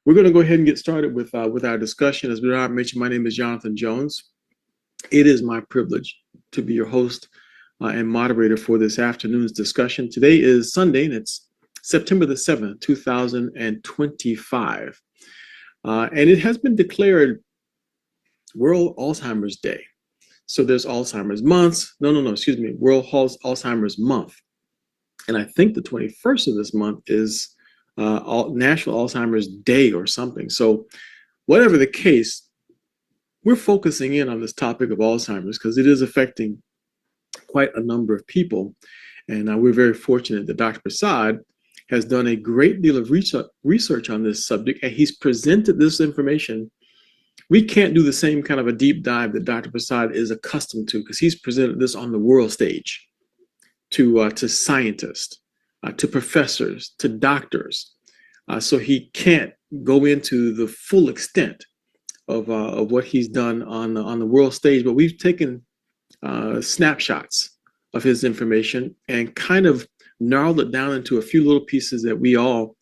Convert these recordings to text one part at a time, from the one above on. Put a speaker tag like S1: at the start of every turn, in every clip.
S1: We're going to go ahead and get started with our discussion. As Bernard mentioned, my name is Jonathan Jones. It is my privilege to be your host and moderator for this afternoon's discussion. Today is Sunday, and it's September the 7th, 2025. And it has been declared World Alzheimer's Day. So there's Alzheimer's months. Excuse me, World Alzheimer's Month. And I think the 21st of this month is National Alzheimer's Day or something. So whatever the case, we're focusing in on this topic of Alzheimer's because it is affecting quite a number of people. And we're very fortunate that Dr. Prasad has done a great deal of research on this subject, and he's presented this information. We can't do the same kind of a deep dive that Dr. Prasad is accustomed to because he's presented this on the world stage to scientists, to professors, to doctors. So he can't go into the full extent of what he's done on the world stage, but we've taken snapshots of his information and kind of narrowed it down into a few little pieces that we all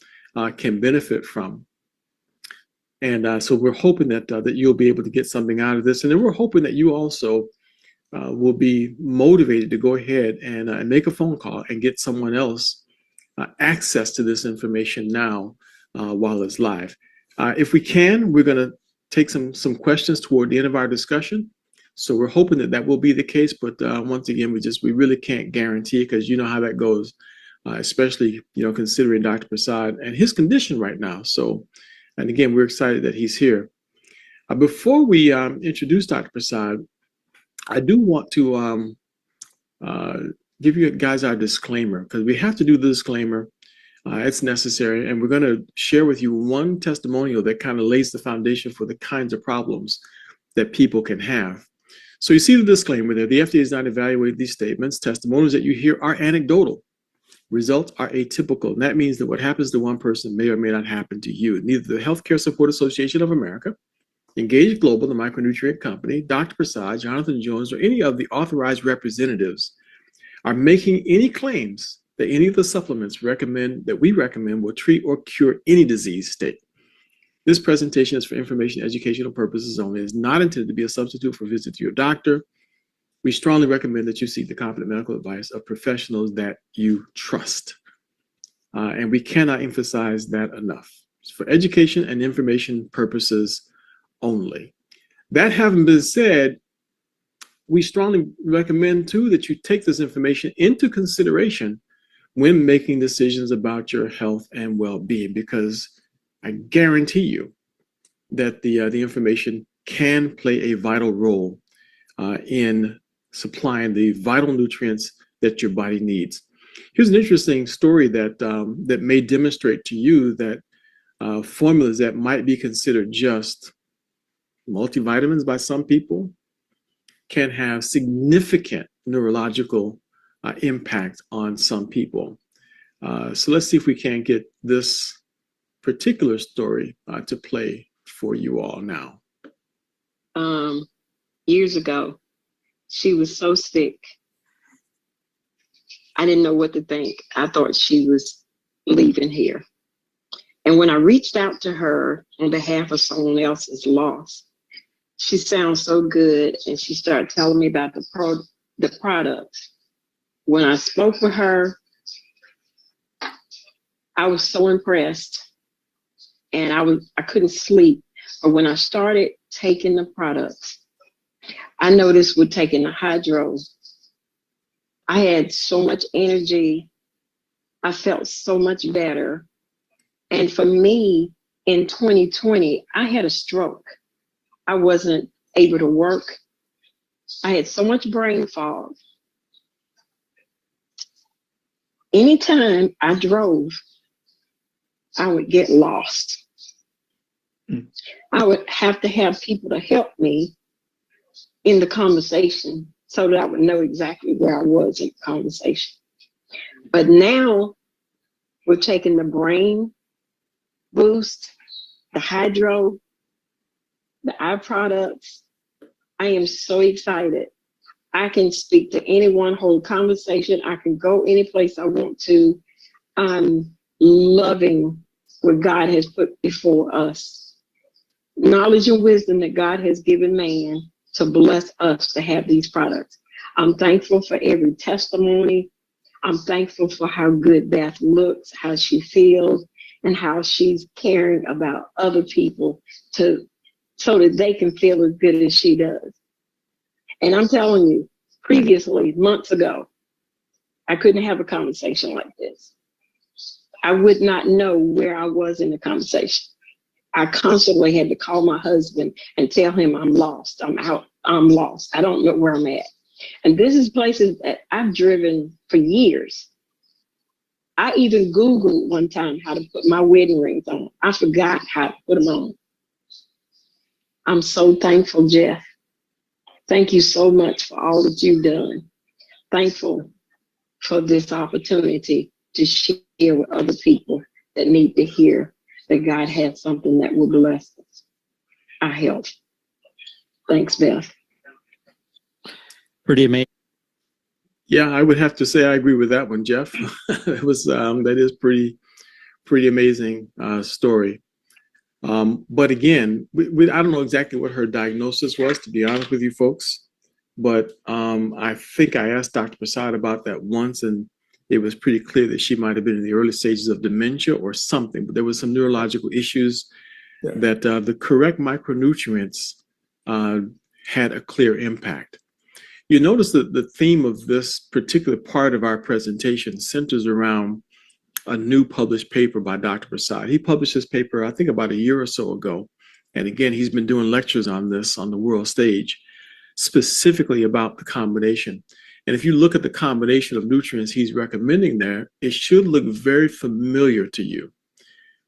S1: can benefit from. And so we're hoping that you'll be able to get something out of this. And then we're hoping that you also will be motivated to go ahead and make a phone call and get someone else access to this information now while it's live. If we can, we're going to take some questions toward the end of our discussion. So we're hoping that will be the case. But once again, we really can't guarantee, because you know how that goes, especially considering Dr. Prasad and his condition right now. So, and again, we're excited that he's here. Before we introduce Dr. Prasad, I do want to give you guys our disclaimer, because we have to do the disclaimer. It's necessary, and we're going to share with you one testimonial that kind of lays the foundation for the kinds of problems that people can have. So you see the disclaimer there. The FDA has not evaluated these statements. Testimonials that you hear are anecdotal. Results are atypical. And that means that what happens to one person may or may not happen to you. Neither the Healthcare Support Association of America, Engage Global, the micronutrient company, Dr. Prasad, Jonathan Jones, or any of the authorized representatives are making any claims that any of the supplements that we recommend will treat or cure any disease state. This presentation is for information, educational purposes only. It is not intended to be a substitute for a visit to your doctor. We strongly recommend that you seek the competent medical advice of professionals that you trust. And we cannot emphasize that enough. It's for education and information purposes only. That having been said, we strongly recommend too that you take this information into consideration when making decisions about your health and well-being, because I guarantee you that the information can play a vital role in supplying the vital nutrients that your body needs. Here's an interesting story that may demonstrate to you that formulas that might be considered just multivitamins by some people can have significant neurological impact on some people. So let's see if we can get this particular story to play for you all now.
S2: Years ago, she was so sick, I didn't know what to think. I thought she was leaving here. And when I reached out to her on behalf of someone else's loss, she sounds so good, and she started telling me about the products. When I spoke with her, I was so impressed, and I couldn't sleep. But when I started taking the products, I noticed with taking the hydro, I had so much energy. I felt so much better. And for me, in 2020, I had a stroke. I wasn't able to work. I had so much brain fog. Anytime I drove, I would get lost. I would have to have people to help me in the conversation so that I would know exactly where I was in the conversation. But now we're taking the brain boost, the hydro, the eye products. I am so excited. I can speak to anyone, hold conversation. I can go any place I want to. I'm loving what God has put before us. Knowledge and wisdom that God has given man to bless us to have these products. I'm thankful for every testimony. I'm thankful for how good Beth looks, how she feels, and how she's caring about other people so that they can feel as good as she does. And I'm telling you, previously, months ago, I couldn't have a conversation like this. I would not know where I was in the conversation. I constantly had to call my husband and tell him I'm lost. I'm out. I'm lost. I don't know where I'm at. And this is places that I've driven for years. I even Googled one time how to put my wedding rings on. I forgot how to put them on. I'm so thankful, Jeff. Thank you so much for all that you've done. Thankful for this opportunity to share with other people that need to hear that God has something that will bless us, our health. Thanks, Beth.
S3: Pretty amazing.
S1: Yeah, I would have to say I agree with that one, Jeff. It was that is pretty amazing story. But again, I don't know exactly what her diagnosis was, to be honest with you folks. But I think I asked Dr. Prasad about that once, and it was pretty clear that she might have been in the early stages of dementia or something. But there was some neurological issues that the correct micronutrients had a clear impact. You notice that the theme of this particular part of our presentation centers around a new published paper by Dr. Prasad. He published this paper, I think, about a year or so ago. And again, he's been doing lectures on this on the world stage, specifically about the combination. And if you look at the combination of nutrients he's recommending there, it should look very familiar to you.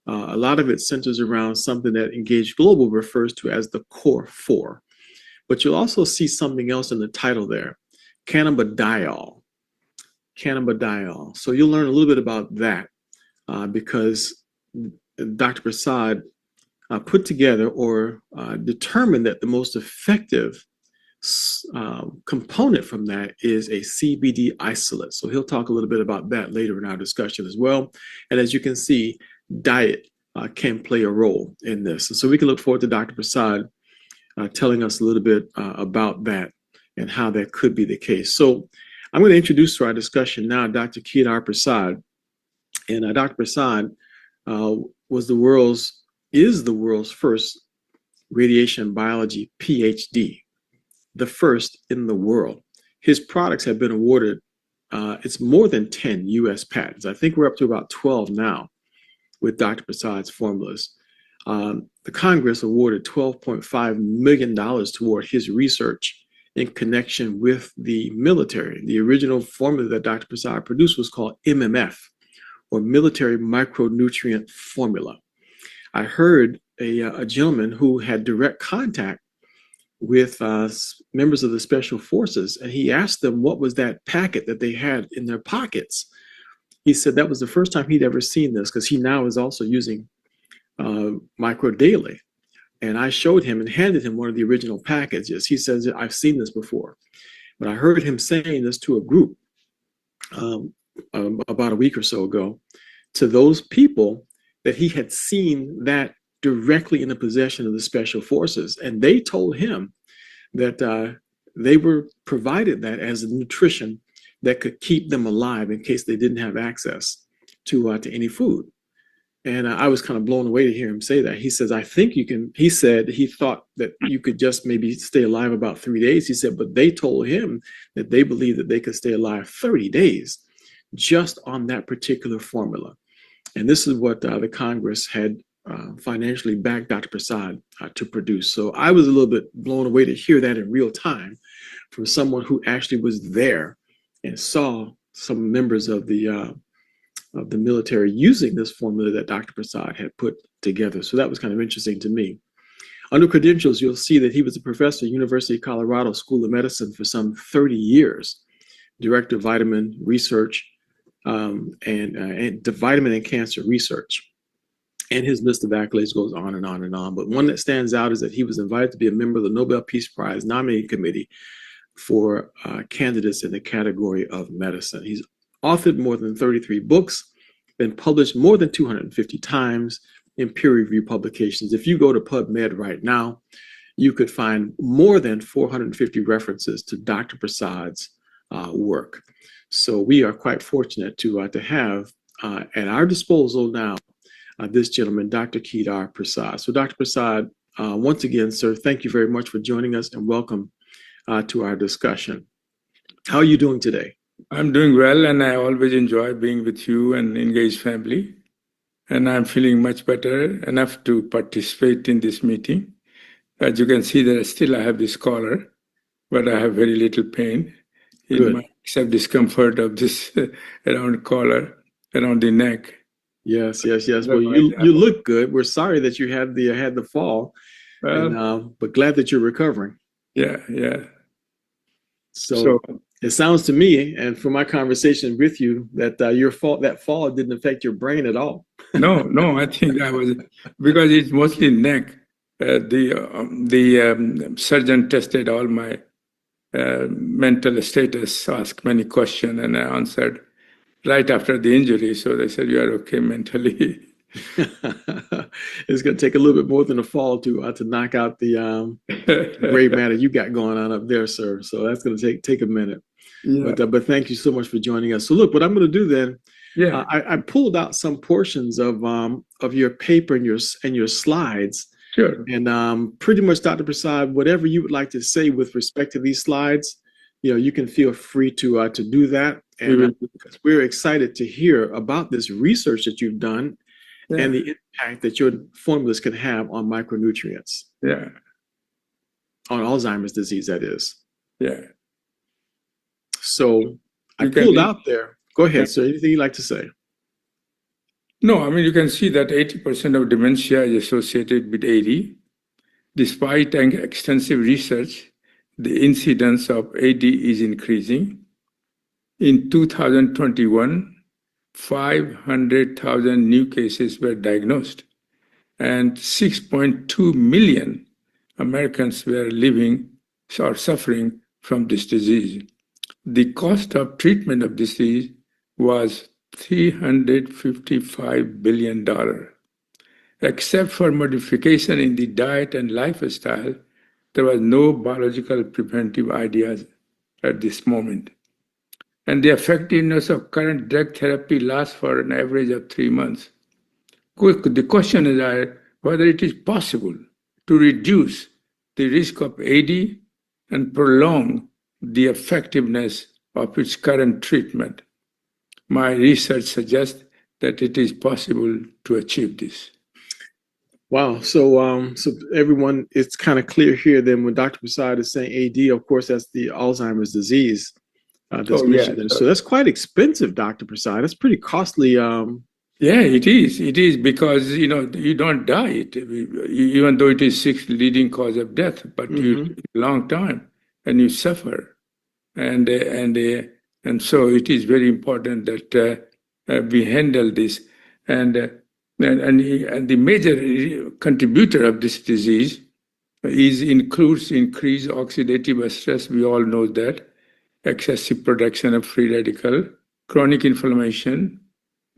S1: A lot of it centers around something that Engage Global refers to as the core four. But you'll also see something else in the title there, cannabidiol. Cannabidiol. So you'll learn a little bit about that because Dr. Prasad put together or determined that the most effective component from that is a CBD isolate. So he'll talk a little bit about that later in our discussion as well. And as you can see, diet can play a role in this. And so we can look forward to Dr. Prasad telling us a little bit about that and how that could be the case. So I'm going to introduce to our discussion now Dr. Kedar Prasad. And Dr. Prasad is the world's first radiation biology PhD, the first in the world. His products have been awarded, it's more than 10 US patents. I think we're up to about 12 now with Dr. Prasad's formulas. The Congress awarded $12.5 million toward his research in connection with the military. The original formula that Dr. Prasad produced was called MMF, or Military Micronutrient Formula. I heard a gentleman who had direct contact with members of the Special Forces, and he asked them what was that packet that they had in their pockets. He said that was the first time he'd ever seen this, because he now is also using Micro Daily. And I showed him and handed him one of the original packages. He says, I've seen this before. But I heard him saying this to a group about a week or so ago, to those people that he had seen that directly in the possession of the Special Forces. And they told him that they were provided that as a nutrition that could keep them alive in case they didn't have access to any food. And I was kind of blown away to hear him say that. He says, I think you can, he said he thought that you could just maybe stay alive about 3 days. He said, but they told him that they believed that they could stay alive 30 days just on that particular formula. And this is what the Congress had financially backed Dr. Prasad to produce. So I was a little bit blown away to hear that in real time from someone who actually was there and saw some members of the military using this formula that Dr. Prasad had put together. So that was kind of interesting to me. Under credentials, you'll see that he was a professor at University of Colorado School of Medicine for some 30 years, director of vitamin research and the vitamin and cancer research. And his list of accolades goes on and on and on. But one that stands out is that he was invited to be a member of the Nobel Peace Prize nominating committee for candidates in the category of medicine. He's authored more than 33 books been published more than 250 times in peer-reviewed publications. If you go to PubMed right now, you could find more than 450 references to Dr. Prasad's work. So we are quite fortunate to have at our disposal now this gentleman, Dr. Kedar Prasad. So Dr. Prasad, once again, sir, thank you very much for joining us and welcome to our discussion. How are you doing today?
S3: I'm doing well, and I always enjoy being with you and engaged family. And I'm feeling much better enough to participate in this meeting. As you can see, that still I have this collar, but I have very little pain except discomfort of this around collar, around the neck.
S1: Yes. Well, you look good. We're sorry that you had the fall, but glad that you're recovering.
S3: Yeah.
S1: So it sounds to me, and from my conversation with you, that that fall didn't affect your brain at all.
S3: No, I think I was, because it's mostly neck. The surgeon tested all my mental status, asked many questions, and I answered right after the injury. So they said, "You are okay mentally."
S1: It's going to take a little bit more than a fall to knock out the gray matter you got going on up there, sir. So that's going to take a minute. Yeah. But thank you so much for joining us. So look, what I'm going to do then, I pulled out some portions of your paper and your slides.
S3: Sure.
S1: And pretty much, Dr. Prasad, whatever you would like to say with respect to these slides, you can feel free to do that. And we're excited to hear about this research that you've done and the impact that your formulas can have on micronutrients.
S3: Yeah.
S1: On Alzheimer's disease, that is.
S3: Yeah.
S1: So I pulled out there. Go ahead, sir. Anything you'd like to say?
S3: No, I mean, you can see that 80% of dementia is associated with AD. Despite extensive research, the incidence of AD is increasing. In 2021, 500,000 new cases were diagnosed, and 6.2 million Americans were living or suffering from this disease. The cost of treatment of this disease was $355 billion. Except for modification in the diet and lifestyle, there was no biological preventive ideas at this moment. And the effectiveness of current drug therapy lasts for an average of 3 months. The question is whether it is possible to reduce the risk of AD and prolong the effectiveness of its current treatment. My research suggests that it is possible to achieve this.
S1: Wow. So everyone, it's kind of clear here then when Dr. Prasad is saying AD, of course, that's the Alzheimer's disease. So that's quite expensive, Dr. Prasad. That's pretty costly.
S3: Yeah, it is. It is because, you don't die, even though it is sixth leading cause of death, but you long time and you suffer. And so it is very important that we handle this. And the major contributor of this disease includes increased oxidative stress. We all know that. Excessive production of free radical, chronic inflammation,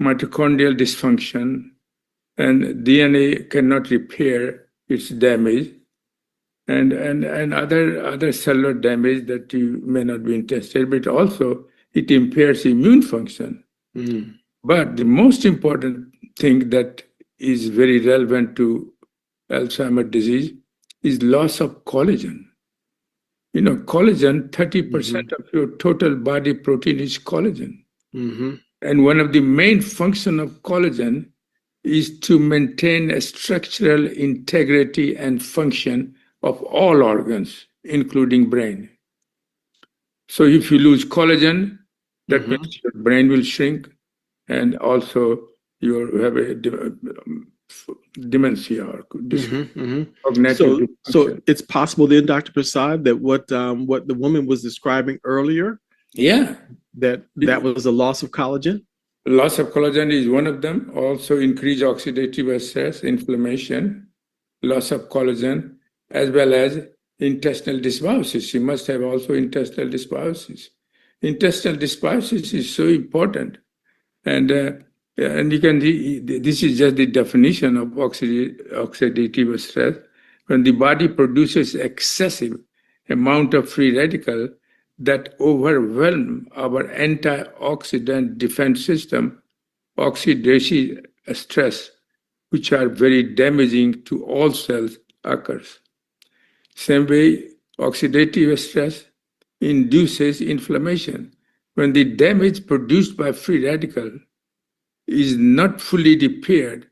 S3: mitochondrial dysfunction, and DNA cannot repair its damage, and other cellular damage that you may not be interested, but also it impairs immune function. But the most important thing that is very relevant to Alzheimer's disease is loss of collagen. Collagen, 30% of your total body protein is collagen. And one of the main functions of collagen is to maintain a structural integrity and function of all organs, including brain. So if you lose collagen, that means your brain will shrink, and also you have a dementia or cognitive.
S1: So it's possible then, Dr. Prasad, that what the woman was describing earlier, that was a loss of collagen?
S3: Loss of collagen is one of them. Also increased oxidative stress, inflammation, loss of collagen, as well as intestinal dysbiosis. She must have also intestinal dysbiosis. Intestinal dysbiosis is so important. And And you can see, this is just the definition of oxidative stress. When the body produces excessive amount of free radical that overwhelm our antioxidant defense system, oxidative stress, which are very damaging to all cells, occurs. Same way, oxidative stress induces inflammation. When the damage produced by free radical is not fully repaired,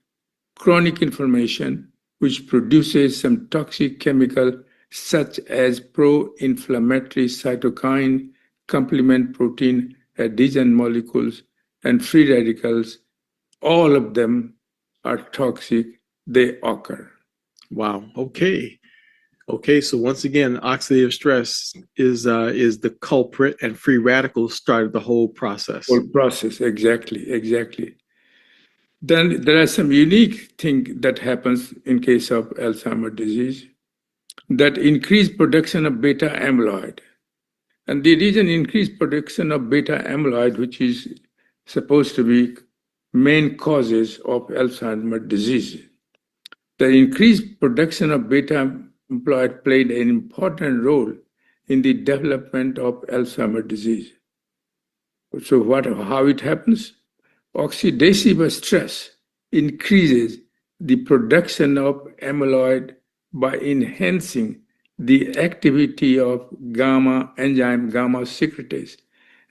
S3: chronic inflammation, which produces some toxic chemical such as pro-inflammatory cytokine, complement protein, adhesion molecules, and free radicals, all of them are toxic, they occur.
S1: Wow. Okay. Okay. So once again, oxidative stress is the culprit, and free radicals started the whole process.
S3: Whole process, exactly. Then there are some unique things that happens in case of Alzheimer's disease that increase production of beta amyloid. And the reason increased production of beta amyloid, which is supposed to be main causes of Alzheimer's disease, the increased production of beta amyloid played an important role in the development of Alzheimer's disease. So how it happens? Oxidative stress increases the production of amyloid by enhancing the activity of gamma enzyme, gamma secretase.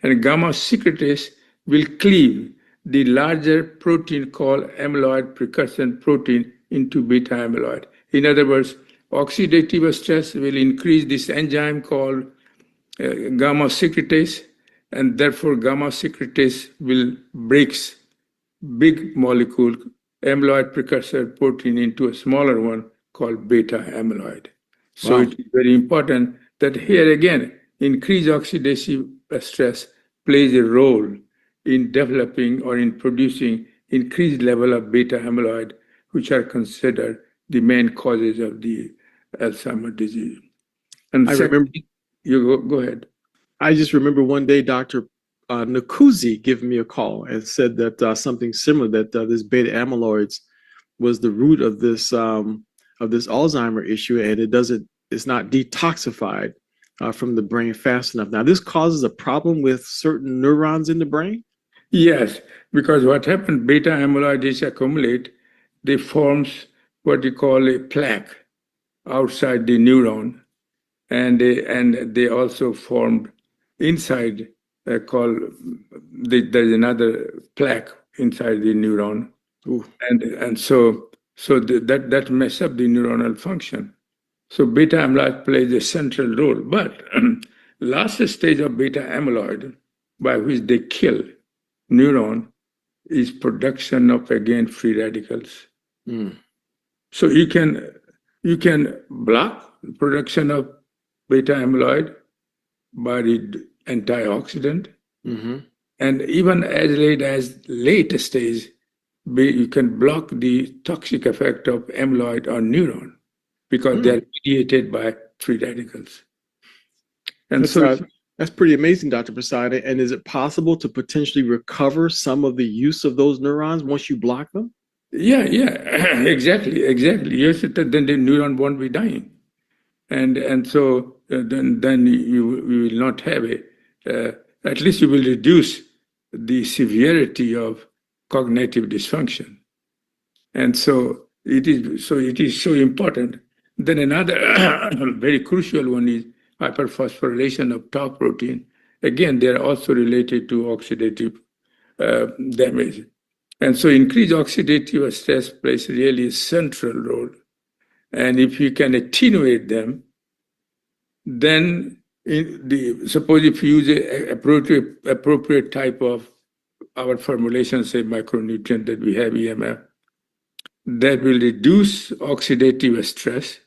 S3: And gamma secretase will cleave the larger protein called amyloid precursor protein into beta amyloid. In other words, oxidative stress will increase this enzyme called gamma secretase, and therefore gamma secretase will breaks big molecule amyloid precursor protein into a smaller one called beta amyloid. So It is very important that here again, increased oxidative stress plays a role in developing or in producing increased level of beta amyloid, which are considered the main causes of the Alzheimer's disease. And
S1: I remember.
S3: You go ahead.
S1: I just remember one day Dr. Nakuzi gave me a call and said that something similar, that this beta amyloids was the root of this Alzheimer issue, and it's not detoxified from the brain fast enough. Now, this causes a problem with certain neurons in the brain?
S3: Yes, because what happened, beta amyloid is accumulate, they forms what you call a plaque outside the neuron, and they also formed inside there's another plaque inside the neuron. Ooh. and so that mess up the neuronal function. So beta amyloid plays a central role. But last stage of beta amyloid, by which they kill neuron, is production of again free radicals. So you can block the production of beta amyloid by the antioxidant, and even as late stage, you can block the toxic effect of amyloid on neuron because they are mediated by free radicals. And
S1: that's pretty amazing, Dr. Prasad. And is it possible to potentially recover some of the use of those neurons once you block them?
S3: Yeah, exactly. Yes, then the neuron won't be dying, and so then you will not have at least you will reduce the severity of cognitive dysfunction. And so it is so important. Then another very crucial one is hyperphosphorylation of tau protein. Again, they are also related to oxidative damage. And so increased oxidative stress plays really a central role. And if you can attenuate them, then suppose if you use an appropriate type of our formulation, say micronutrient that we have, EMF, that will reduce oxidative stress.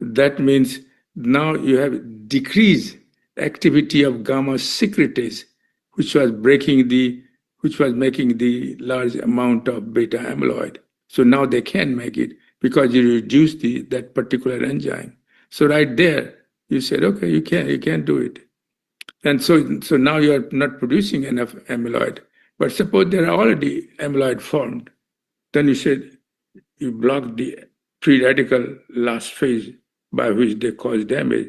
S3: That means now you have decreased activity of gamma secretase, which was making the large amount of beta amyloid. So now they can make it because you reduce that particular enzyme. So right there, you said, okay, you can do it. And so now you are not producing enough amyloid. But suppose there are already amyloid formed, then you said you block the free radical last phase by which they cause damage,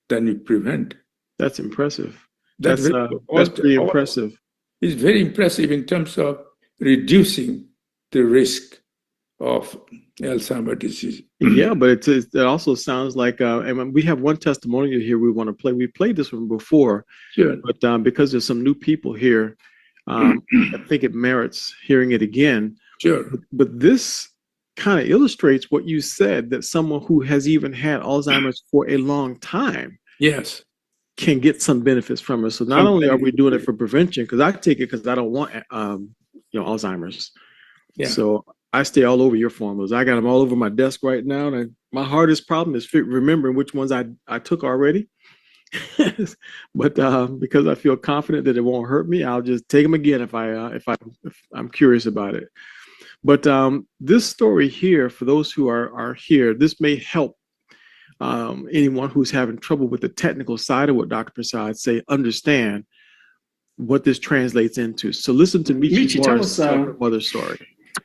S3: then you prevent.
S1: That's impressive.
S3: That's
S1: pretty impressive.
S3: It's very impressive in terms of reducing the risk of Alzheimer's disease.
S1: Yeah, but it also sounds like, and we have one testimonial here we want to play. We played this one before,
S3: sure.
S1: But because there's some new people here, I think it merits hearing it again.
S3: Sure.
S1: But this kind of illustrates what you said, that someone who has even had Alzheimer's for a long time,
S3: yes,
S1: can get some benefits from it. So not only are we doing it for prevention, because I take it because I don't want Alzheimer's. Yeah. So I stay all over your formulas. I got them all over my desk right now, and my hardest problem is remembering which ones I took already. But because I feel confident that it won't hurt me, I'll just take them again if I'm curious about it. But this story here, for those who are here, this may help anyone who's having trouble with the technical side of what Dr. Prasad say, understand what this translates into. So listen to Michi Morris tell her mother's story.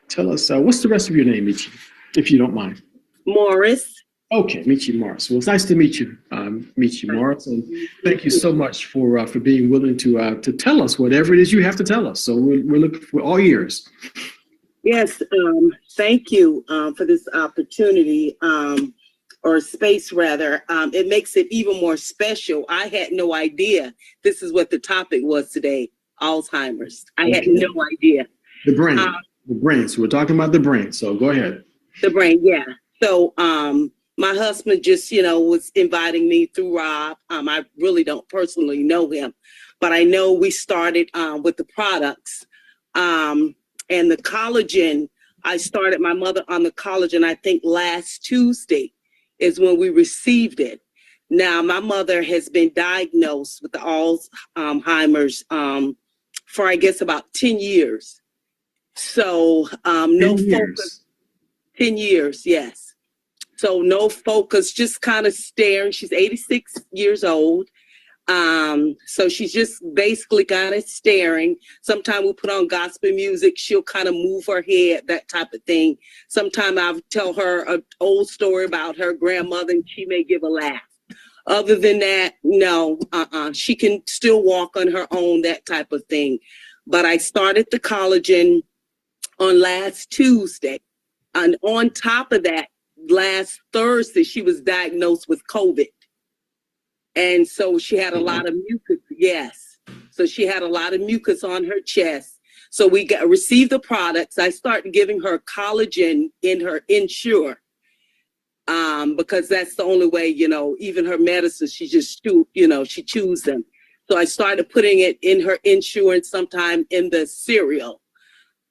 S4: Tell us, what's the rest of your name, Michi, if you don't mind?
S2: Morris.
S4: Okay, Michi Morris. Well, it's nice to meet you, Michi Morris, and thank you so much for being willing to tell us whatever it is you have to tell us. So we're looking for all ears.
S5: Yes, thank you for this opportunity, or space rather. It makes it even more special. I had no idea this is what the topic was today, Alzheimer's. I had no idea.
S4: The brain, the brain. So we're talking about the brain. So go ahead.
S5: The brain, yeah. So my husband just, was inviting me through Rob. I really don't personally know him, but I know we started with the products and the collagen. I started my mother on the collagen, I think last Tuesday is when we received it. Now, my mother has been diagnosed with the Alzheimer's for, I guess, about 10 years. So no focus. 10 years, yes. So no focus, just kind of staring. She's 86 years old. So she's just basically kind of staring. Sometimes we put on gospel music. She'll kind of move her head, that type of thing. Sometimes I'll tell her an old story about her grandmother and she may give a laugh. Other than that, no, she can still walk on her own, that type of thing. But I started the collagen on last Tuesday. And on top of that, last Thursday, she was diagnosed with COVID. And so she had a lot of mucus. Yes. So she had a lot of mucus on her chest. So we received the products. I started giving her collagen in her Ensure. Because that's the only way, even her medicine, she just she chews them. So I started putting it in her Ensure and sometime in the cereal.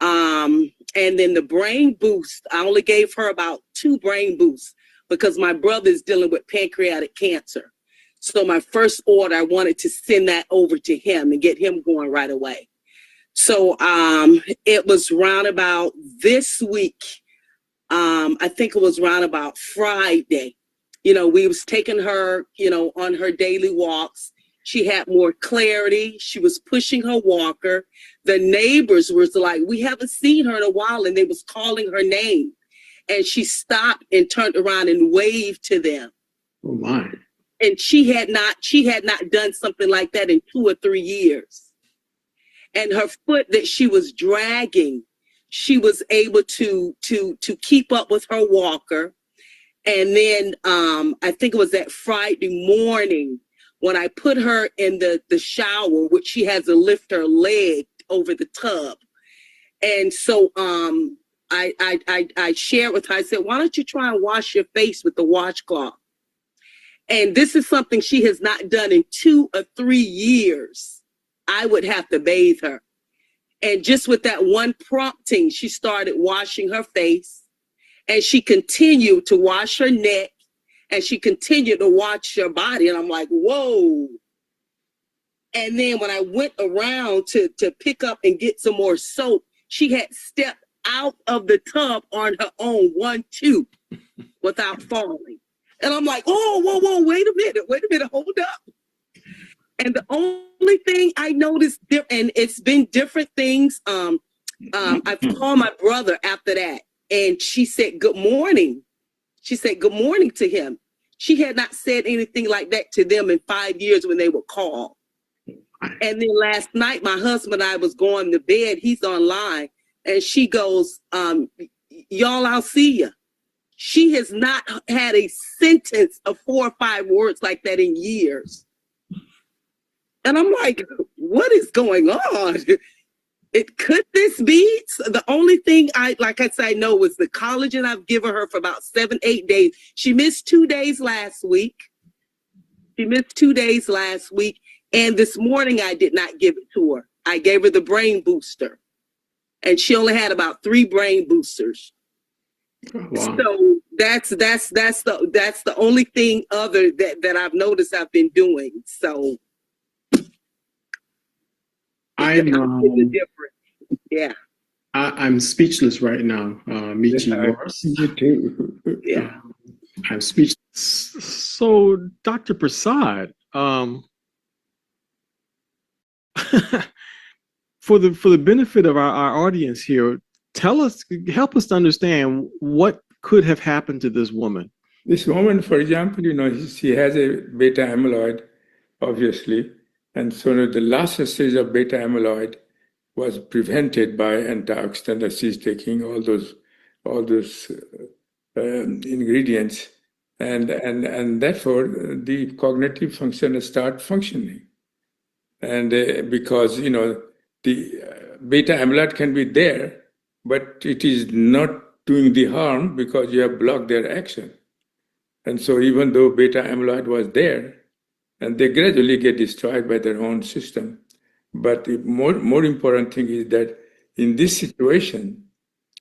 S5: And then the brain boost, I only gave her about 2 brain boosts because my brother is dealing with pancreatic cancer. So my first order, I wanted to send that over to him and get him going right away. So it was round about this week. I think it was round about Friday. We was taking her, on her daily walks. She had more clarity. She was pushing her walker. The neighbors was like, we haven't seen her in a while, and they was calling her name. And she stopped and turned around and waved to them.
S4: Oh my.
S5: And she had not done something like that in 2 or 3 years. And her foot that she was dragging, she was able to keep up with her walker. And then I think it was that Friday morning when I put her in the shower, which she has to lift her leg over the tub. And so I shared with her, I said, why don't you try and wash your face with the washcloth? And this is something she has not done in 2 or 3 years. I would have to bathe her. And just with that one prompting, she started washing her face, and she continued to wash her neck, and she continued to wash her body. And I'm like, whoa. And then when I went around to pick up and get some more soap, she had stepped out of the tub on her own, 1-2, without falling. And I'm like, oh, whoa, wait a minute, hold up. And the only thing I noticed, and it's been different things. I've called my brother after that, and she said, "Good morning." She said, "Good morning" to him. She had not said anything like that to them in 5 years when they would call. And then last night, my husband and I was going to bed. He's online, and she goes, "Y'all, I'll see you." She has not had a sentence of 4 or 5 words like that in years. And I'm like, what is going on? Could this be? So the only thing I know was the collagen I've given her for about 7, 8 days. She missed 2 days last week. And this morning I did not give it to her. I gave her the brain booster. And she only had about 3 brain boosters. Wow. So that's the only thing other that I've noticed I've been doing. So
S4: I'm
S5: different. Yeah.
S4: I'm speechless right now, Michi Morris.
S3: Me too.
S5: Yeah.
S4: I'm speechless.
S1: So, Dr. Prasad, for the benefit of our audience here, help us to understand what could have happened to this woman.
S3: This woman, for example, she has a beta amyloid, obviously, and so the last stage of beta amyloid was prevented by antioxidant that she's taking all those ingredients, and therefore the cognitive function start functioning, and because the beta amyloid can be there, but it is not doing the harm because you have blocked their action. And so even though beta amyloid was there, and they gradually get destroyed by their own system, but the more important thing is that in this situation,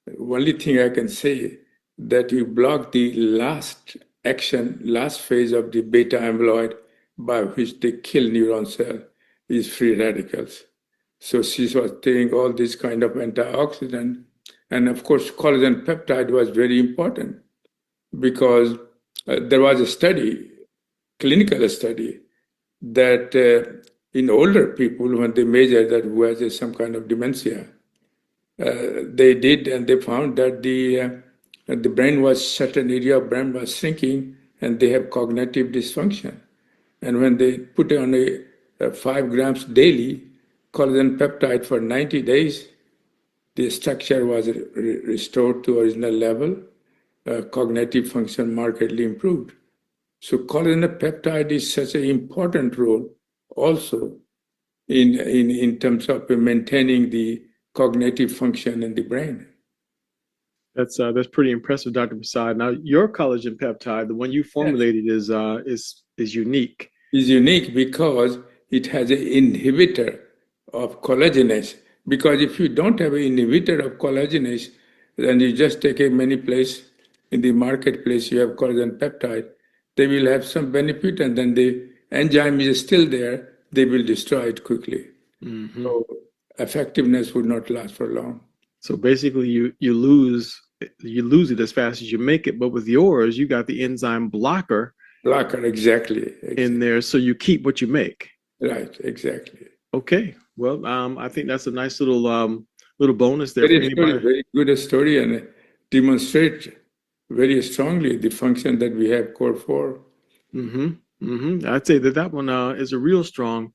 S3: the only thing I can say that you block the last phase of the beta amyloid by which they kill neuron cell is free radicals. So she was taking all this kind of antioxidant. And of course, collagen peptide was very important because there was a study, clinical study, that in older people, when they measured that who has some kind of dementia, they did, and they found that the brain was, certain area of brain was shrinking, and they have cognitive dysfunction. And when they put on a 5 grams daily collagen peptide for 90 days, the structure was restored to original level, cognitive function markedly improved. So collagen peptide is such an important role also in terms of maintaining the cognitive function in the brain.
S1: That's pretty impressive, Dr. Prasad. Now, your collagen peptide, the one you formulated, is unique.
S3: Is unique because it has an inhibitor of collagenase. Because if you don't have an inhibitor of collagenase, then you just take a many place in the marketplace, you have collagen peptide, they will have some benefit, and then the enzyme is still there, they will destroy it quickly. Mm-hmm. So effectiveness would not last for long.
S1: So basically you lose it as fast as you make it, but with yours, you got the enzyme blocker.
S3: Exactly.
S1: In there, so you keep what you make.
S3: Right, exactly.
S1: Okay. Well, I think that's a nice little bonus there.
S3: Very good story, and demonstrate very strongly the function that we have core for.
S1: Mm-hmm. Mm-hmm. I'd say that one is a real strong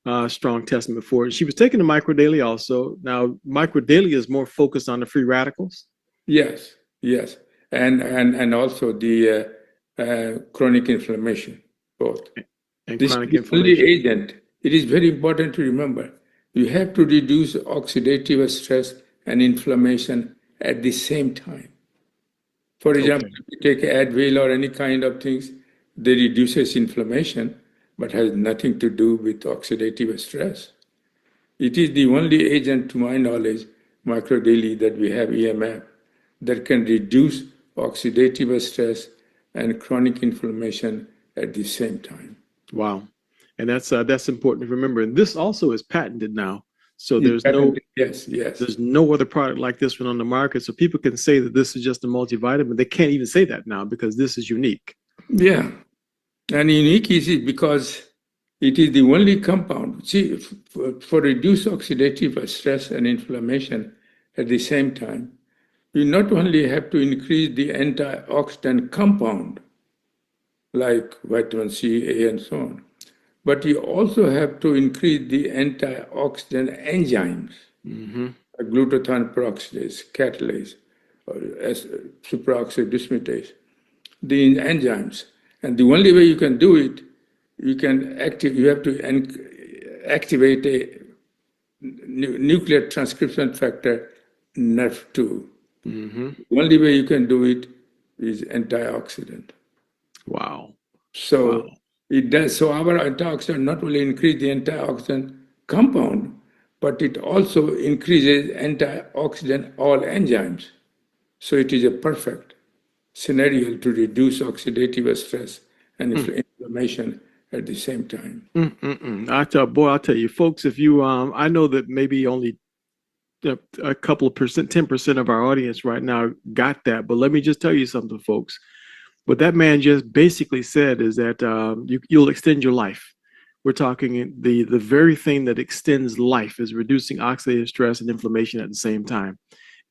S1: testament for it. She was taking the microdaily also. Now, microdaily is more focused on the free radicals.
S3: Yes, and also the chronic inflammation, both.
S1: And
S3: this
S1: chronic inflammation.
S3: Agent. It is very important to remember. You have to reduce oxidative stress and inflammation at the same time. For example, if you take Advil or any kind of things, they reduces inflammation, but has nothing to do with oxidative stress. It is the only agent, to my knowledge, microdaily, that we have EMF, that can reduce oxidative stress and chronic inflammation at the same time.
S1: Wow. And that's important to remember. And this also is patented now. So there's there's no other product like this one on the market. So people can say that this is just a multivitamin. They can't even say that now because this is unique.
S3: Yeah. And unique is it because It is the only compound. See, for reduced oxidative stress and inflammation at the same time, you not only have to increase the antioxidant compound, like vitamin C, A, and so on, but you also have to increase the antioxidant enzymes, like glutathione peroxidase, catalase, or superoxide dismutase, the enzymes. And the only way you can do it, you have to activate a nuclear transcription factor, NRF2. The only way you can do it is antioxidant.
S1: Wow.
S3: So it does. So our antioxidant not only increase the antioxidant compound, but it also increases antioxidant all enzymes. So it is a perfect scenario to reduce oxidative stress and inflammation at the same time.
S1: I'll tell you, folks, if you, I know that maybe only a couple of percent, 10% of our audience right now got that, but let me just tell you something, folks. What that man just basically said is that you'll extend your life. We're talking the very thing that extends life is reducing oxidative stress and inflammation at the same time.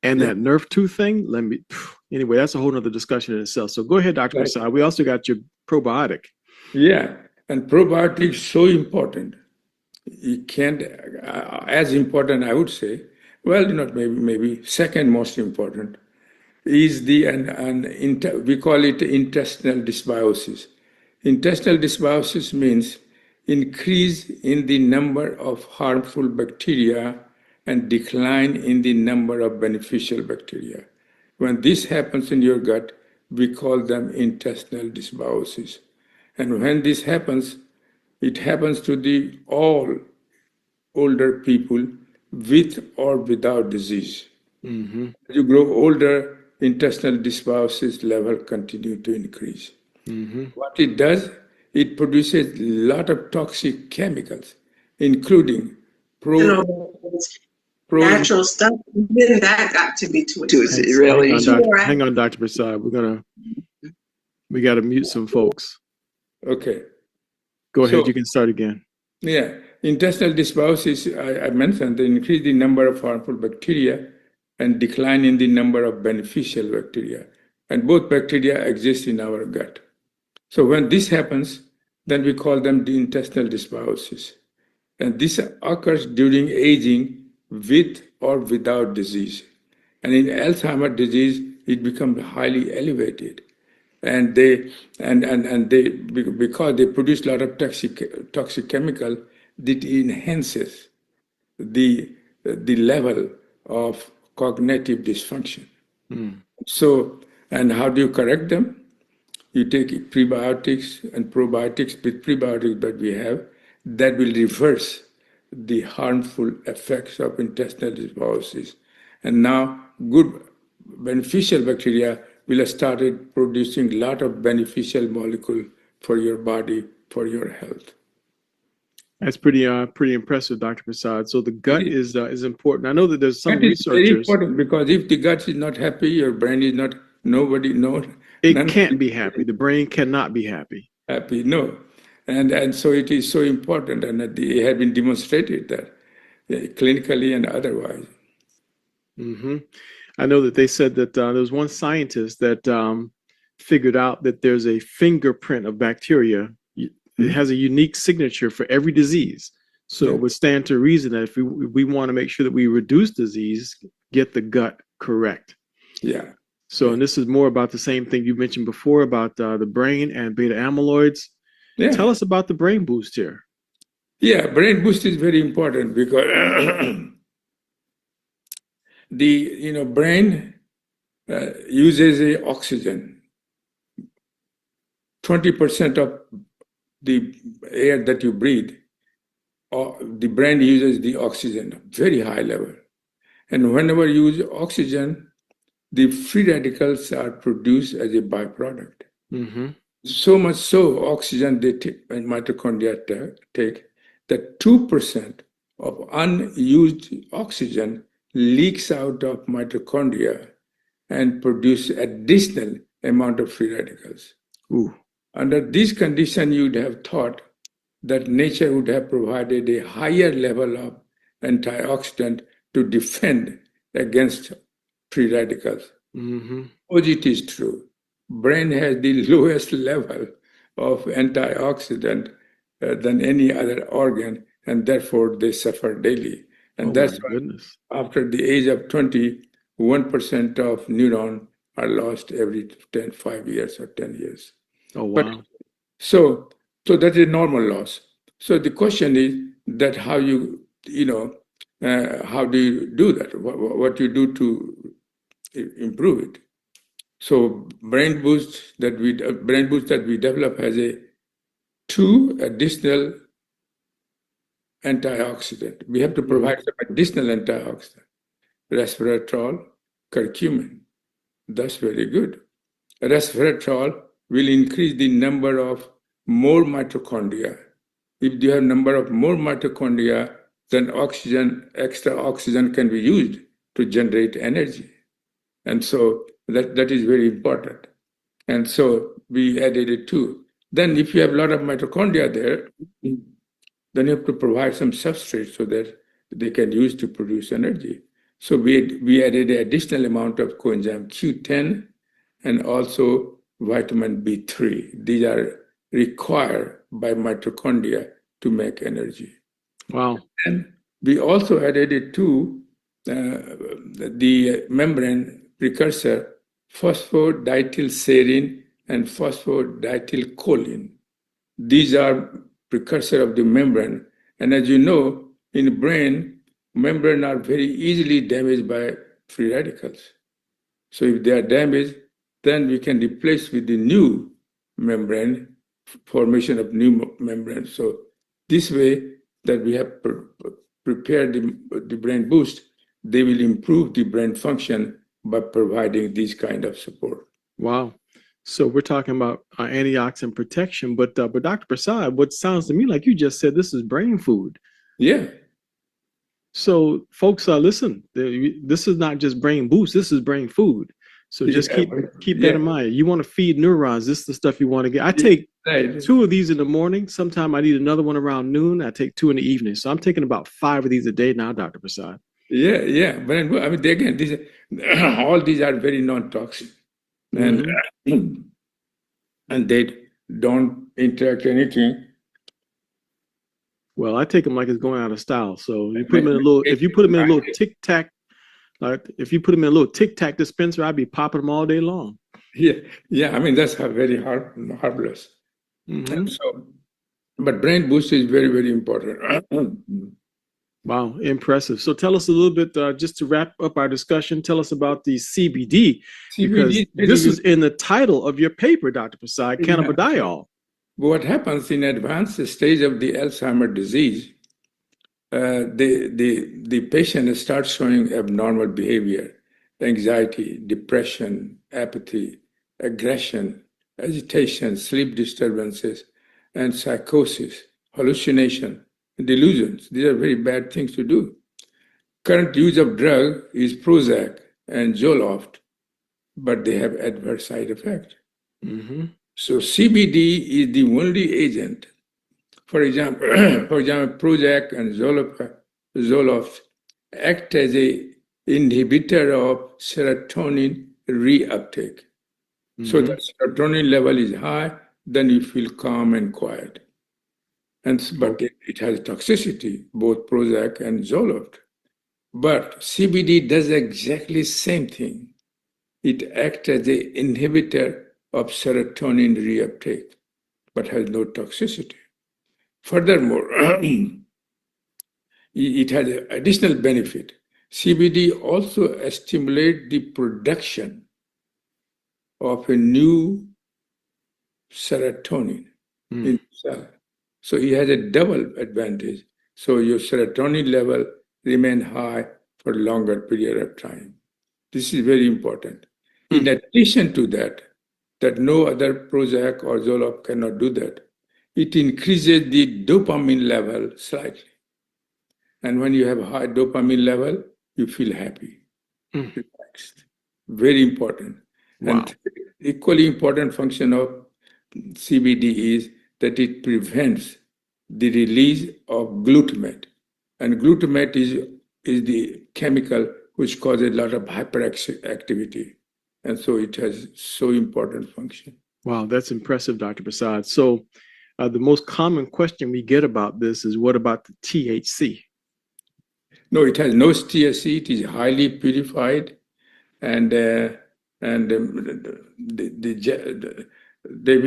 S1: And that NRF2 thing, anyway, that's a whole nother discussion in itself. So go ahead, Dr. Prasad. We also got your probiotic.
S3: Yeah, and probiotics so important. You can't, as important, I would say, well, maybe second most important is we call it intestinal dysbiosis. Intestinal dysbiosis means increase in the number of harmful bacteria and decline in the number of beneficial bacteria. When this happens in your gut, we call them intestinal dysbiosis. And when this happens, it happens to all older people with or without disease. As you grow older, intestinal dysbiosis level continue to increase. What it does, it produces a lot of toxic chemicals, including
S6: natural stuff. Then that got to be twisted, really.
S1: Hang on, Dr. Prasad. We got to mute some folks.
S3: Okay.
S1: Go ahead. You can start again.
S3: Yeah. Intestinal dysbiosis, I mentioned, they increase the number of harmful bacteria and decline in the number of beneficial bacteria. And both bacteria exist in our gut. So when this happens, then we call them the intestinal dysbiosis. And this occurs during aging with or without disease. And in Alzheimer's disease, it becomes highly elevated. And because they produce a lot of toxic chemical, that enhances the level of cognitive dysfunction. So, and how do you correct them? You take prebiotics and probiotics with prebiotics that we have that will reverse the harmful effects of intestinal dysbiosis. And now good beneficial bacteria will have started producing a lot of beneficial molecule for your body, for your health.
S1: That's pretty impressive, Dr. Prasad. So the gut is important. I know that there's some researchers.
S3: Very important because if the gut is not happy, your brain is not. Nobody knows.
S1: It can't be happy. The brain cannot be happy.
S3: Happy, no, and so it is so important, and it has been demonstrated that clinically and otherwise.
S1: I know that they said that there was one scientist that figured out that there's a fingerprint of bacteria. It has a unique signature for every disease. So it would stand to reason that if we want to make sure that we reduce disease, get the gut correct.
S3: Yeah.
S1: So, and this is more about the same thing you mentioned before about the brain and beta amyloids. Yeah. Tell us about the brain boost here.
S3: Yeah, brain boost is very important because the brain uses oxygen. 20% of the air that you breathe, the brain uses the oxygen, very high level. And whenever you use oxygen, the free radicals are produced as a byproduct. So much so, oxygen they take, and mitochondria take, that 2% of unused oxygen leaks out of mitochondria and produce additional amount of free radicals. Under this condition, you'd have thought that nature would have provided a higher level of antioxidant to defend against free radicals.
S1: Mm-hmm.
S3: Opposite is true. Brain has the lowest level of antioxidant than any other organ, and therefore they suffer daily. And that's why
S1: Goodness.
S3: after the age of 20, 1% of neuron are lost every 5 years or 10 years.
S1: Oh, wow.
S3: But so that is normal loss. So the question is that how you how do you do that? What you do to improve it? So Brain Boost that we develop has a 2 additional antioxidant. We have to provide some additional antioxidant: resveratrol, curcumin. That's very good. Resveratrol will increase the number of more mitochondria. If you have number of more mitochondria, then extra oxygen can be used to generate energy. And so that is very important. And so we added it too. Then if you have a lot of mitochondria there, then you have to provide some substrate so that they can use to produce energy. So we added an additional amount of coenzyme Q10 and also vitamin B3. These are required by mitochondria to make energy.
S1: Wow.
S3: And we also added it to the membrane precursor phosphodietyl and phosphodietyl. These are precursor of the membrane. And as you know, in the brain, membrane are very easily damaged by free radicals. So if they are damaged, then we can replace with the new membrane, formation of new membrane. So this way that we have prepared the Brain Boost, they will improve the brain function by providing this kind of support.
S1: Wow. So we're talking about antioxidant protection, but Dr. Prasad, what sounds to me like you just said, this is brain food.
S3: Yeah.
S1: So folks, listen, this is not just Brain Boost, this is brain food. So just keep that in mind. You want to feed neurons. This is the stuff you want to get. I take 2 of these in the morning. Sometime I need another one around noon. I take 2 in the evening. So I'm taking about 5 of these a day now, Dr. Prasad.
S3: Yeah. But I mean, again, all these are very non-toxic. And they don't interact anything.
S1: Well, I take them like it's going out of style. So you put them in a little. If you put them in a little tic tac, if you put them in a little tic tac dispenser, I'd be popping them all day long.
S3: Yeah. I mean, that's very harmless. So, but Brain Boost is very, very important.
S1: Wow, impressive. So tell us a little bit, just to wrap up our discussion, tell us about the CBD, because this is in the title of your paper, Dr. Prasad, cannabidiol.
S3: What happens in advanced stage of the Alzheimer's disease, the patient starts showing abnormal behavior, anxiety, depression, apathy, aggression, agitation, sleep disturbances, and psychosis, hallucination, delusions. These are very bad things to do. Current use of drug is Prozac and Zoloft, but they have adverse side effects. So CBD is the only agent. For example, Prozac and Zoloft act as a inhibitor of serotonin reuptake. So the serotonin level is high, then you feel calm and quiet. But it has toxicity, both Prozac and Zoloft. But CBD does exactly the same thing. It acts as an inhibitor of serotonin reuptake, but has no toxicity. Furthermore, it has an additional benefit. CBD also stimulates the production of a new serotonin in the cell. So it has a double advantage. So your serotonin level remain high for a longer period of time. This is very important. In addition to that no other Prozac or Zoloft cannot do that. It increases the dopamine level slightly. And when you have a high dopamine level, you feel happy, relaxed. Very important. Wow. And equally important function of CBD is that it prevents the release of glutamate. And glutamate is the chemical which causes a lot of hyperactivity. And so it has so important function.
S1: Wow, that's impressive, Dr. Prasad. So the most common question we get about this is, what about the THC?
S3: No, it has no THC. It is highly purified, and David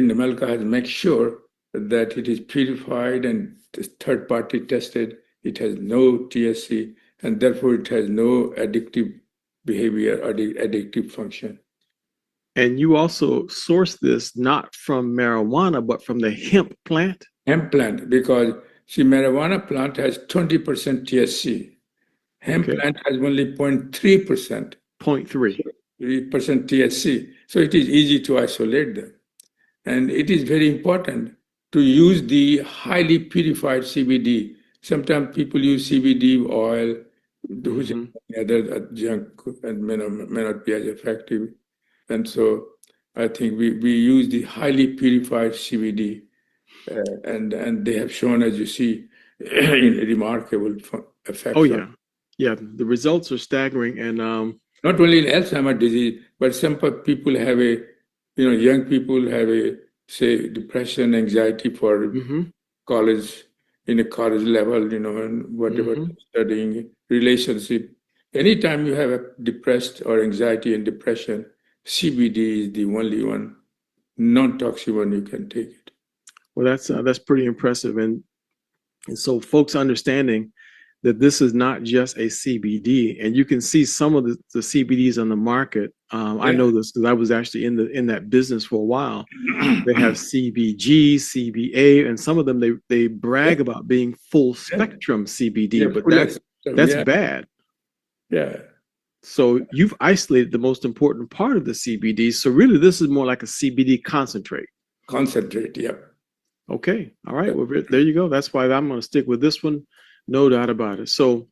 S3: Namelka has made sure that it is purified and third-party tested. It has no THC, and therefore it has no addictive behavior or addictive function.
S1: And you also source this not from marijuana, but from the hemp plant?
S3: Hemp plant, because see, marijuana plant has 20% THC. Hemp plant has only 0.3%. 0.3% THC. So it is easy to isolate them. And it is very important to use the highly purified CBD. Sometimes people use CBD oil, which other junk and may not be as effective. And so I think we use the highly purified CBD, and they have shown, as you see, remarkable effects.
S1: Oh, yeah. Yeah, the results are staggering. And
S3: not only in Alzheimer's disease, but some people have young people have say, depression, anxiety for college, in a college level, and whatever studying, relationship. Anytime you have a depressed or anxiety and depression, CBD is the only one, non-toxic one you can take it.
S1: Well, that's pretty impressive. And so folks understanding that this is not just a CBD, and you can see some of the CBDs on the market. I know this because I was actually in that business for a while. They have CBG, CBA, and some of them they brag about being full spectrum CBD, but that's bad.
S3: Yeah.
S1: So you've isolated the most important part of the CBD. So really, this is more like a CBD concentrate.
S3: Concentrate, yeah.
S1: Okay. All right. Well, there you go. That's why I'm going to stick with this one. No doubt about it. So,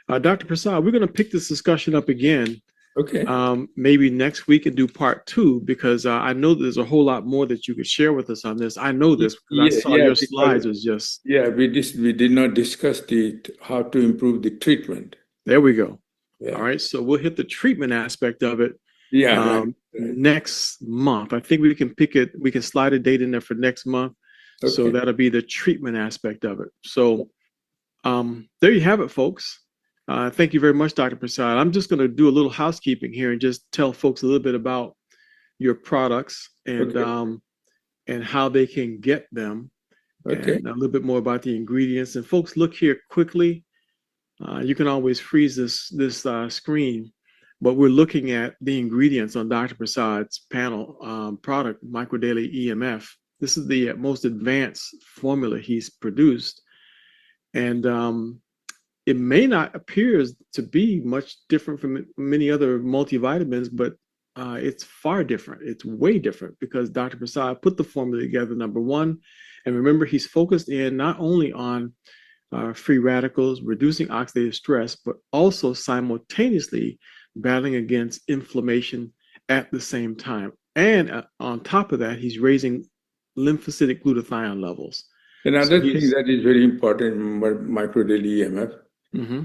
S1: Dr. Prasad, we're going to pick this discussion up again.
S3: Okay.
S1: Maybe next week and do part 2, because I know there's a whole lot more that you could share with us on this. I know this because I saw your slides was just.
S3: Yeah, we did not discuss how to improve the treatment.
S1: There we go.
S3: Yeah.
S1: All right. So we'll hit the treatment aspect of it.
S3: Yeah. Right.
S1: Next month. I think we can pick it. We can slide a date in there for next month. Okay. So that'll be the treatment aspect of it. So. There you have it, folks. Thank you very much, Dr. Prasad. I'm just going to do a little housekeeping here and just tell folks a little bit about your products and and how they can get them. Okay. And a little bit more about the ingredients. And folks, look here quickly. You can always freeze this screen, but we're looking at the ingredients on Dr. Prasad's panel product, Microdaily EMF. This is the most advanced formula he's produced. And it may not appear to be much different from many other multivitamins, but it's far different. It's way different because Dr. Prasad put the formula together, number one. And remember, he's focused in not only on free radicals, reducing oxidative stress, but also simultaneously battling against inflammation at the same time. And on top of that, he's raising lymphocytic glutathione levels.
S3: Another thing that is very important in microdaily EMF,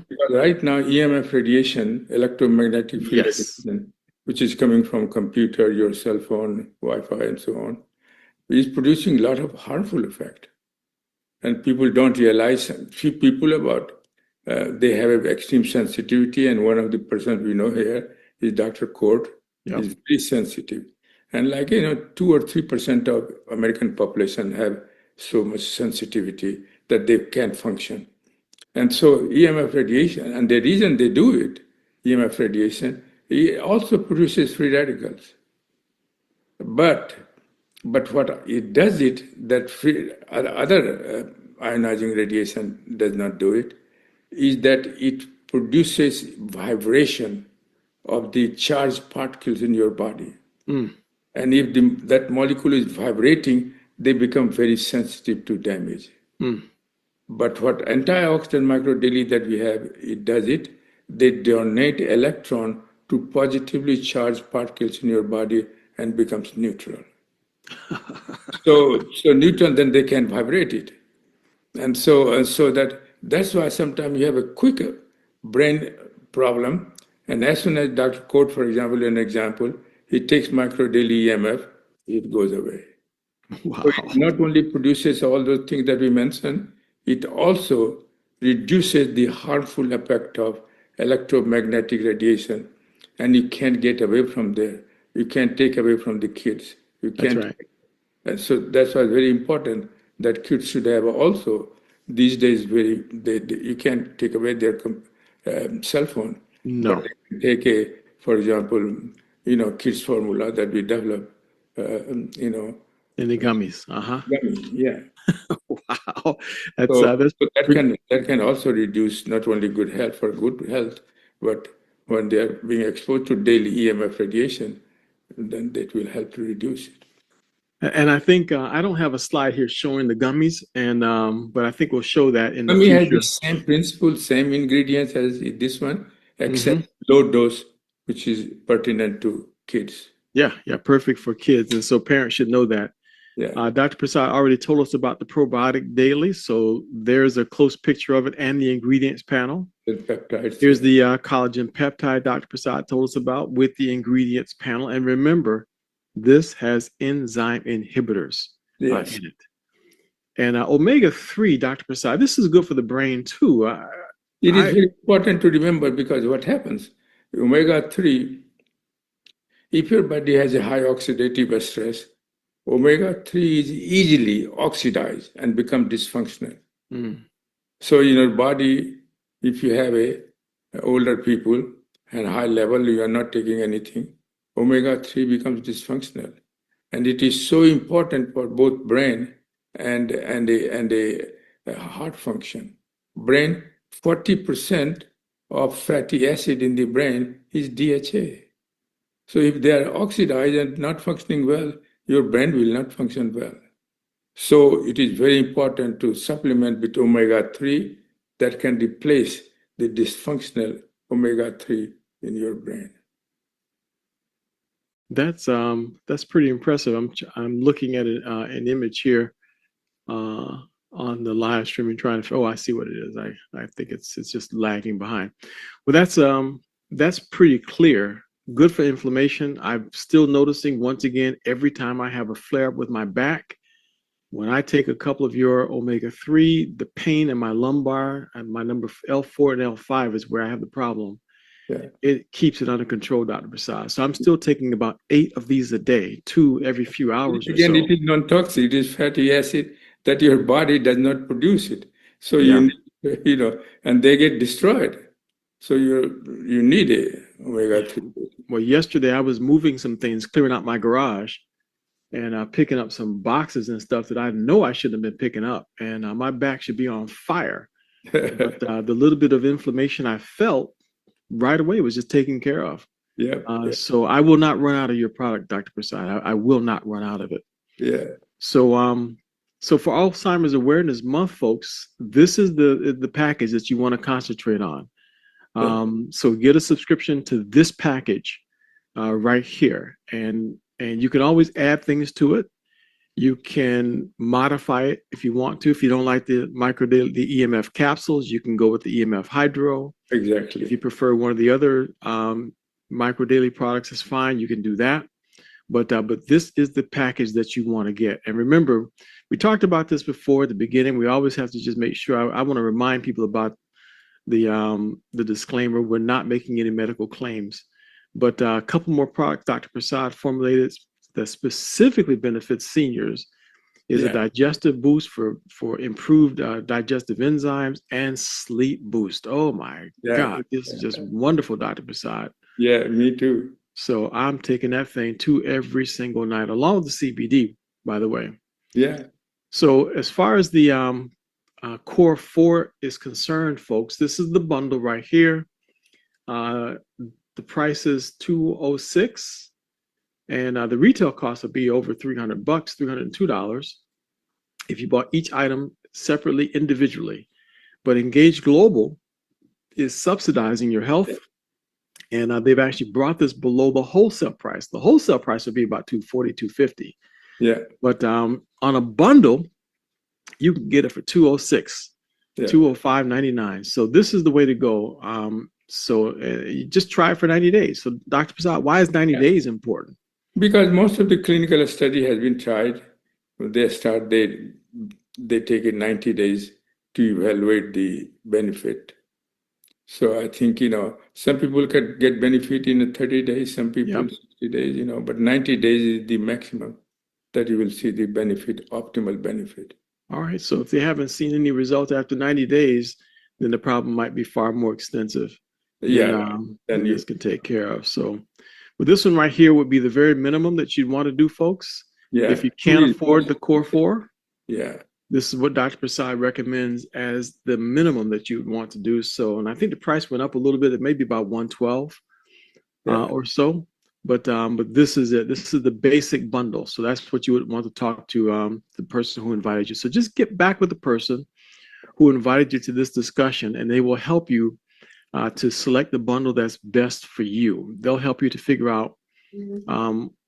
S3: because right now EMF radiation, electromagnetic field radiation, which is coming from computer, your cell phone, Wi-Fi, and so on, is producing a lot of harmful effect. And people don't realize, few people they have an extreme sensitivity, and one of the persons we know here is Dr. Court. Yep. Is very sensitive. And 2 or 3% of American population have so much sensitivity that they can't function. And so EMF radiation, and the reason they do it, EMF radiation, it also produces free radicals. But what it does that other ionizing radiation does not do it, is that it produces vibration of the charged particles in your body. And if that molecule is vibrating, they become very sensitive to damage. But what antioxidant microdaily that we have, they donate electron to positively charged particles in your body and becomes neutral. so neutral, then they can vibrate it. And so that's why sometimes you have a quick brain problem, and as soon as Dr. Code, for example, an example, he takes micro daily EMF, it goes away.
S1: Wow.
S3: So it not only produces all those things that we mentioned, it also reduces the harmful effect of electromagnetic radiation, and you can't get away from there. You can't take away from the kids. You
S1: That's
S3: can't.
S1: right.
S3: And so that's why it's very important that kids should have also these days. You can't take away their cell phone.
S1: No.
S3: But they can take for example, kids formula that we develop.
S1: In the gummies.
S3: Gummy, yeah.
S1: Wow.
S3: So
S1: That's
S3: that can also reduce not only good health, but when they are being exposed to daily EMF radiation, then that will help to reduce it.
S1: And I think I don't have a slide here showing the gummies, but I think we'll show that in the
S3: Gummy has
S1: future.
S3: the same principle, same ingredients as this one, except low dose, which is pertinent to kids.
S1: Yeah, perfect for kids, and so parents should know that.
S3: Yeah.
S1: Dr. Prasad already told us about the probiotic daily, so there's a close picture of it and the ingredients panel.
S3: The peptides.
S1: Here's the collagen peptide Dr. Prasad told us about with the ingredients panel, and remember, this has enzyme inhibitors in it. And omega-3, Dr. Prasad, this is good for the brain too.
S3: It is very important to remember, because what happens, omega-3, if your body has a high oxidative stress, omega-3 is easily oxidized and become dysfunctional. So in your body, if you have older people and high level, you are not taking anything, omega-3 becomes dysfunctional. And it is so important for both brain and a heart function. Brain, 40% of fatty acid in the brain is DHA. So if they are oxidized and not functioning well, your brain will not function well. So it is very important to supplement with omega-3 that can replace the dysfunctional omega-3 in your brain.
S1: That's pretty impressive. I'm looking at an image here on the live stream and trying to. Oh, I see what it is. I think it's just lagging behind. Well, that's pretty clear. Good for inflammation. I'm still noticing, once again, every time I have a flare up with my back, when I take a couple of your omega-3, the pain in my lumbar and my number L4 and L5 is where I have the problem.
S3: Yeah.
S1: It keeps it under control, Dr. Prasad. So I'm still taking about 8 of these a day, 2 every few hours or so.
S3: Again, it is non-toxic. It is fatty acid that your body does not produce it. So and they get destroyed. So you need omega-3.
S1: Well, yesterday I was moving some things, clearing out my garage, and picking up some boxes and stuff that I know I shouldn't have been picking up. And my back should be on fire. But the little bit of inflammation I felt right away was just taken care of. So I will not run out of your product, Dr. Prasad. I will not run out of it.
S3: Yeah.
S1: So for Alzheimer's Awareness Month, folks, this is the package that you want to concentrate on. So get a subscription to this package right here, and you can always add things to it. You can modify it if you want to. If you don't like the EMF capsules, you can go with the EMF Hydro.
S3: Exactly.
S1: If you prefer one of the other micro daily products, it's fine. You can do that. But this is the package that you want to get. And remember, we talked about this before at the beginning. We always have to just make sure. I want to remind people about the disclaimer. We're not making any medical claims. But a couple more products Dr. Prasad formulated that specifically benefits seniors is a digestive boost for improved digestive enzymes and sleep boost. Oh my God, this is just wonderful, Dr. Prasad.
S3: Yeah, me too.
S1: So I'm taking that thing too every single night, along with the CBD, by the way.
S3: Yeah.
S1: So as far as the Core 4 is concerned, folks, this is the bundle right here. The price is $206. And the retail cost would be over $300, $302 if you bought each item separately, individually. But Engage Global is subsidizing your health, and they've actually brought this below the wholesale price. The wholesale price would be about $240, $250.
S3: Yeah.
S1: But on a bundle, you can get it for $206, $205.99. So this is the way to go. You just try it for 90 days. So Dr. Prasad, why is 90 days important?
S3: Because most of the clinical study has been tried. They take it 90 days to evaluate the benefit. So I think, some people can get benefit in 30 days, some people 60 days, but 90 days is the maximum that you will see the benefit, optimal benefit.
S1: All right. So if they haven't seen any results after 90 days, then the problem might be far more extensive than this can take care of. So with this one right here would be the very minimum that you'd want to do, folks.
S3: Yeah.
S1: If you can't afford the Core 4, this is what Dr. Prasad recommends as the minimum that you would want to do. So, and I think the price went up a little bit. It may be about $112 or so. But this is it. This is the basic bundle. So that's what you would want to talk to the person who invited you. So just get back with the person who invited you to this discussion, and they will help you to select the bundle that's best for you. They'll help you to figure out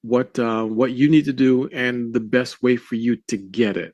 S1: what you need to do and the best way for you to get it.